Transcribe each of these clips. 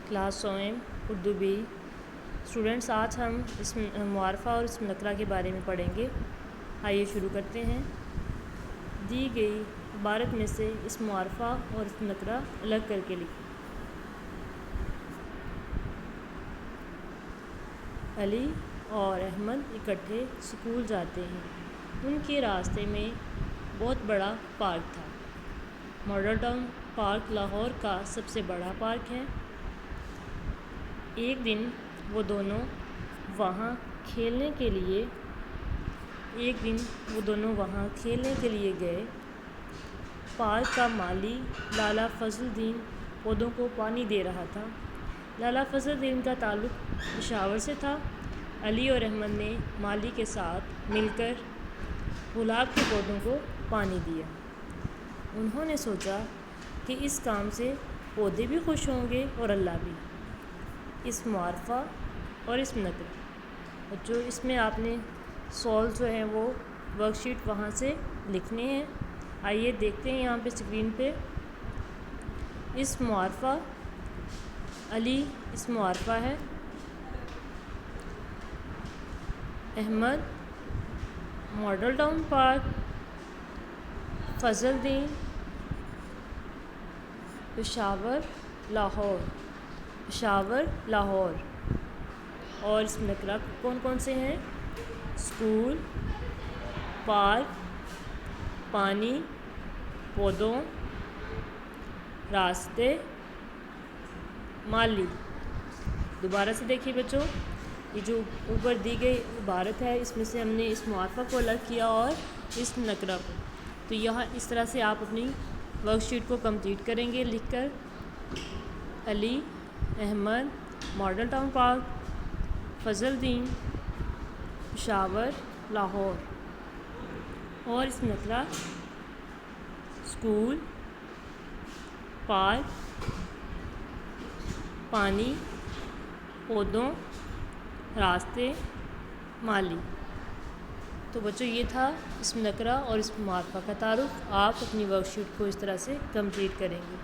Class सोएम Urdu B. Students, आज हम इसम मुआरफ़ा और इसम नकरा के बारे में पढ़ेंगे। आइए शुरू करते हैं। दी गई इबारत में से इसम मुआरफ़ा और इसम नकरा अलग करके लिखें। अली और अहमद इकट्ठे स्कूल जाते हैं। उनके रास्ते में बहुत बड़ा पार्क था। मॉडल टाउन पार्क लाहौर का सबसे बड़ा पार्क है। एक दिन वो दोनों वहाँ खेलने के लिए गए। पार्क का माली लाला फजलुद्दीन पौधों को पानी दे रहा था। लाला फजलुद्दीन का ताल्लुक़ पेशावर से था। अली और अहमद ने माली के साथ मिलकर गुलाब के पौधों को पानी दिया। उन्होंने सोचा कि इस काम से पौधे भी खुश होंगे और अल्लाह भी। इस मुआरफ़ा और इस नकरा जो इसमें आपने सवाल जो हैं वो वर्कशीट वहाँ से लिखने हैं। आइए देखते हैं यहाँ पे स्क्रीन पे। इस मुआरफ़ा अली इस मुआरफ़ा है। Ahmad model town park, Fazluddin Peshawar Lahore. और इसमें नकरा कौन कौन से हैं? स्कूल, पार्क, पानी, पौधों, रास्ते, माली। दोबारा से देखिए बच्चों, ये जो ऊपर दी गई इबारत है इसमें से हमने इस मुआरफ़ा को अलग किया और इस नकरा को। तो यहाँ इस तरह से आप अपनी वर्कशीट को कंप्लीट करेंगे लिखकर। Ali, Ahmad, model town park, Fazluddin, Peshawar, Lahore. और इस नकरा स्कूल, पार्क, पानी, पौधों, रास्ते, माली। तो बच्चों ये था इसम नकरा और इसम मुआरफ़ा का तारुफ़। आप अपनी वर्कशीट को इस तरह से कंप्लीट करेंगे।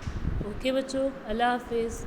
ओके बच्चों, अल्लाह हाफ़िज़।